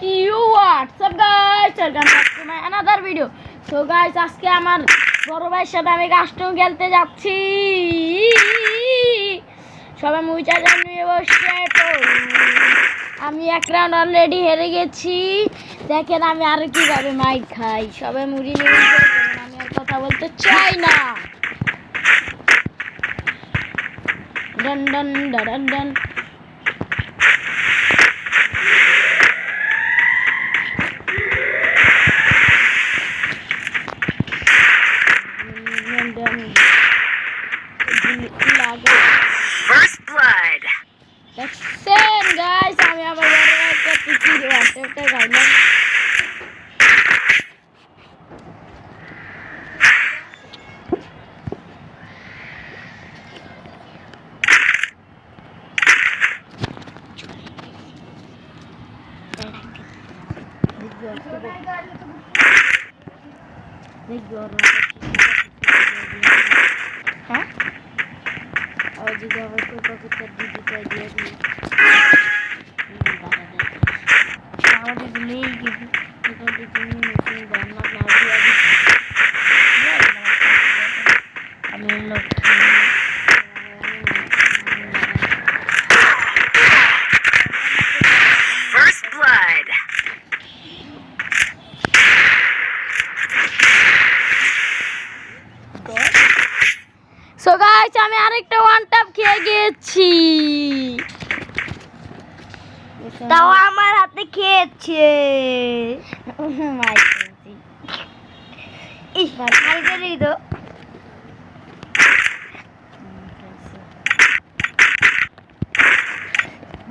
You what's up guys? Welcome back to my another video. So guys, আজকে আমার বড় ভাইয়ের সাথে আমি কাস্টম খেলতে যাচ্ছি। সবাই মুভি চার্জার নিয়ে বসে তো আমি এক রাউন্ড অলরেডি হেরে গেছি। দেখেন আমি আর কিভাবে মাইক খাই। সবাই মুভি নিয়ে আমি আর কথা বলতে চাই না। ডন ডন ডন ডন First blood. Listen guys, আমি আবার একটা পিচি ওয়াটারটা গাইলাম। হ্যাঁ और जी जाओ तो पकड़ कर दी कर दिया दी और जी नहीं की तो जी नहीं बनना ना दिया दी हम लोग First blood. সো গাইস আমি আরেকটা ওয়ান ট্যাপ খেয়ে গেছি। তাও আমার হাতে খেয়েছে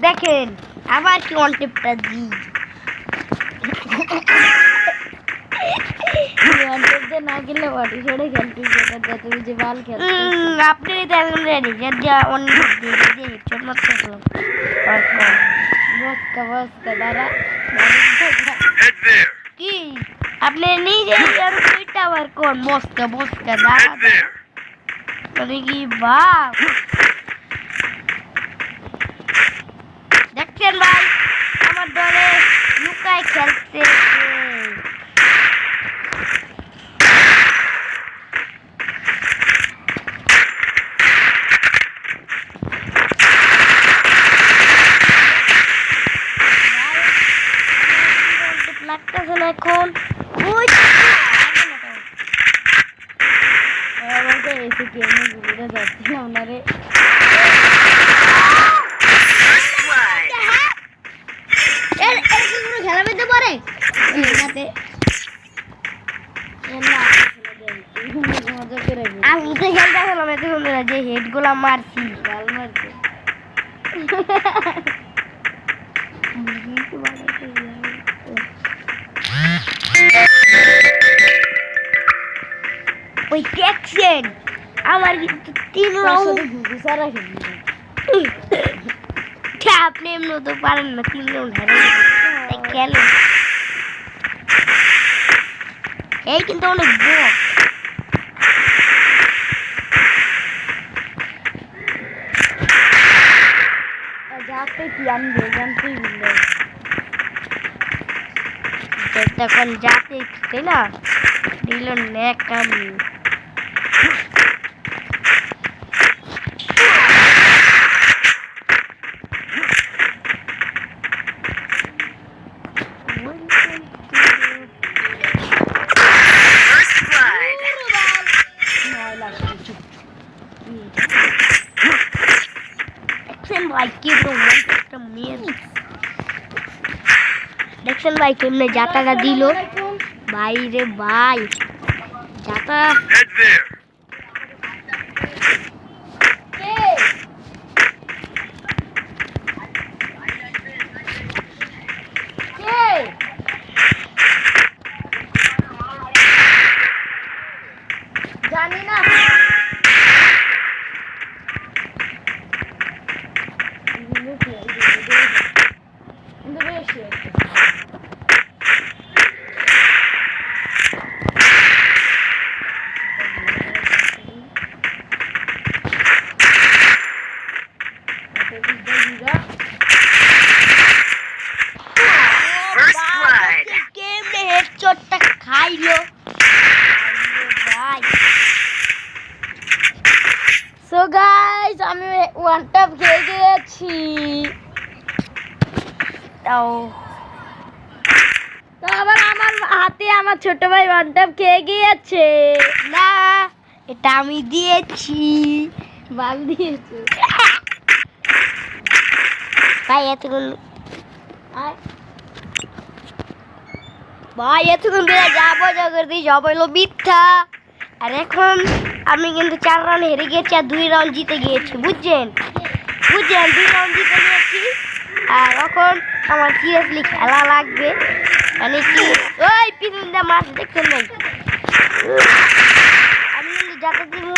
দেখেন আবার কি ওয়ান টিপটা দিই না গেলে বাড়ি ছেড়ে খেলতে তুমি যে বাল খেলতে আপনি দেখেন রেডি যা অন্য দিয়ে হেডশট মারতে হলো বসকা বসকা দাঁড়া কি আপনি নিজে আর দুইটা বার কোন বসকা বসকা দাঁড়া মানে কি বাপ দেখছেন ভাই আমার দলে লুকায় খেলতে এখন এসে কেমন ঘুরে যাচ্ছি আপনারে খেলা পেতে পারে আমি তো খেলতে খেলাম এত সুন্দর যে হেড গুলা মারছি গাল মারছে ওই দেখছেন আমার কিন্তু 3 রাউন্ড সারা আপনি এমনি তো পারেন না 3 রাউন্ড খেলে এই কিন্তু অনেক বড় যাতে কি আমি জানতেই বললো তখন যাতে তাই না দিল নেক আমি দেখছেন ভাই কেমনে জাতাটা দিল ভাই রে ভাই জাতা জানি না First তো আবার আমার হাতে আমার ছোট ভাই ওয়ান ট্যাপ খেয়ে গিয়েছে। না, এটা আমি দিয়েছি। বাল দিয়েছে। ভাই এতক্ষণ আয়। ভাই এতক্ষণ ধরে যাবো জগর দিয়ে সব হইলো মিথ্যা। আর এখন আমি কিন্তু 4 রাউন্ড হেরে গেছি আর 2 রাউন্ড জিতে গিয়েছি, বুঝছেন 2 রাউন্ড জিতে গিয়েছি। আর এখন আমার সিরিয়াসলি খেলা লাগবে, মানে কি ওই পিছন দিয়ে মাছ দেখছেন নাই, আমি কিন্তু যাতে দিব।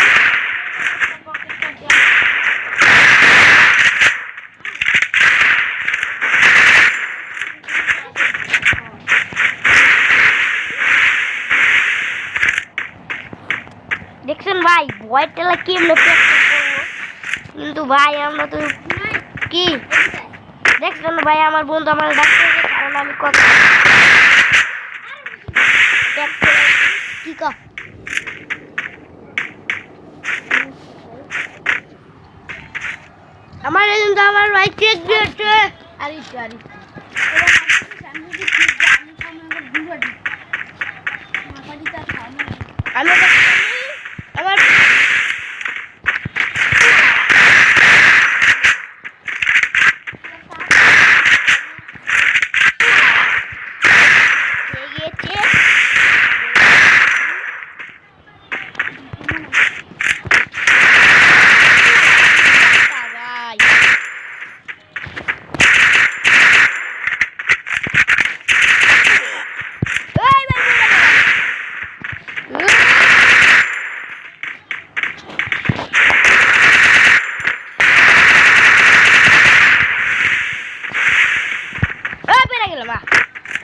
দেখছেন ভাই ভয়টা কেমনে প্র্যাকটিস করবো, কিন্তু ভাই আমরা তো কি দেখছেন ভাই আমার বন্ধু আমার ডাক্তারকে, কারণ আমি কত কি কর আমার কিন্তু আমার ভাই চেক দিয়েছে। আরে আরে আমি আমার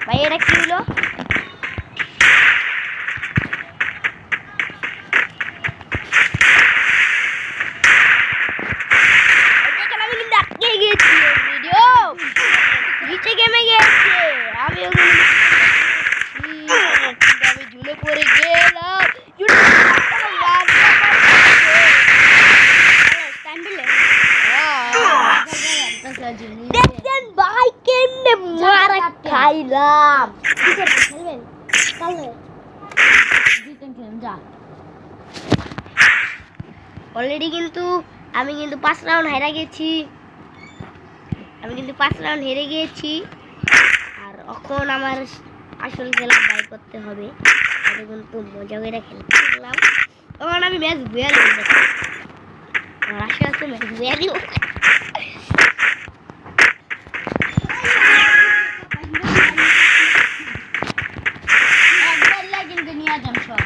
ভাই এটা কি হলো? আমি ঝুলে পড়ে গেলাম। দেখছেন ভাই কেমনে মারা খাইলাম। অলরেডি কিন্তু আমি কিন্তু 5 রাউন্ড হেরে গেছি, আর এখন আমার আসল খেলা বাই করতে হবে। আমি কিন্তু মজা করে খেললাম, তখন আমি ম্যাচ বুয়া দিব, আমার আশা আছে ম্যাচ বুয়া দিব। কিন্তু নিয়ে যাম সব।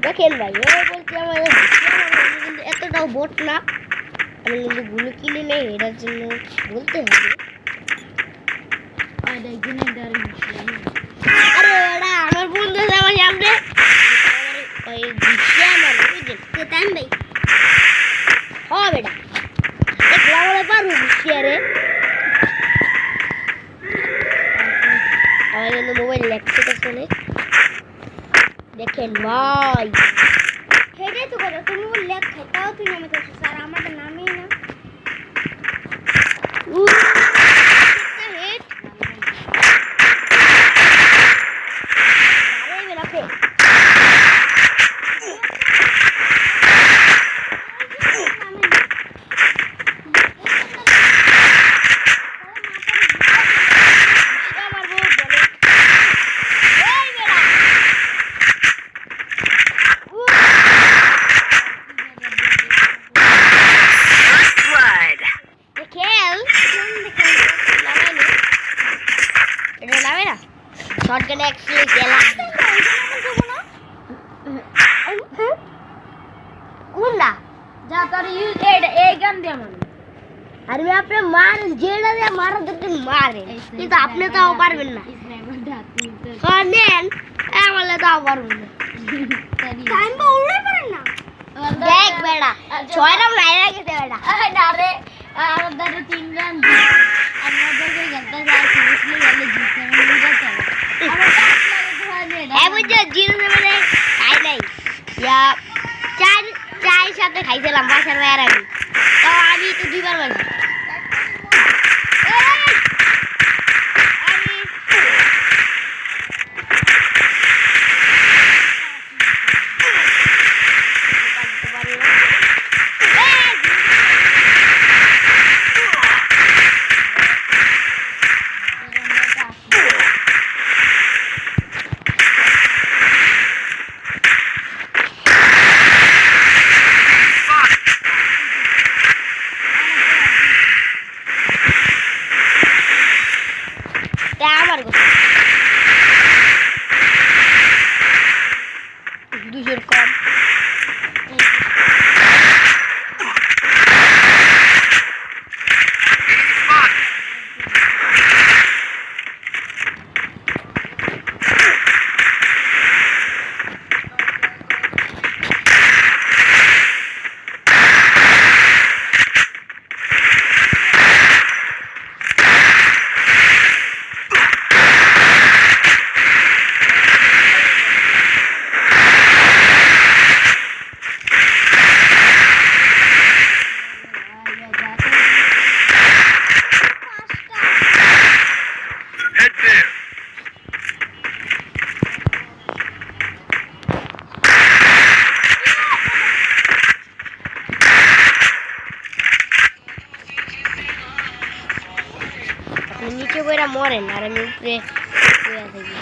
দেখেন ভাই ও বলছে আমার কিন্তু এতটাও বোট না, আমি কিন্তু গুলো কিনে নেই, এটার জন্য বলতে হবে। আরে ওটা আমার বন্ধু আমার সামনে ওই ঘুষিয়ে আমার বুঝলেন ভাই হ্যাঁ বেটা দেখলাম বলে পারবো ঘুষিয়ে রে। আমার কিন্তু মোবাইল লেখছে তো শুনে দেখেন ভাই সেটাই তো কথা, তুমি লেখ খাইতাও তুই নামে তো স্যার আমাদের নামেই না। শটগান অ্যাকচুয়ালি খেলা কোনটা যা তোর ইউজ এই গান দিয়ে মানে আর আমি আপনি মার যেটা দিয়ে মারা দেখতে মারে, কিন্তু আপনি তাও পারবেন না। নেন পারবো না টাইম বা উল্লে পারেন না দেখ বেড়া 6 রাউন্ড লাইরা গেছে বেড়া না রে আমাদের 3 রান আমাদের গেলতে যায় সিরিয়াসলি গেলে জিততে আমি বুঝাতে আমার কাজ লাগে তো হয় বুঝছো জিরো মানে খাই নাই ইয়া চার সাথে খাইছিলাম বাসার বাইরে আমি তো দুইবার মারি আমার দুশোর কম নিচে বইরা মরেন আর আমি উপরে থাকি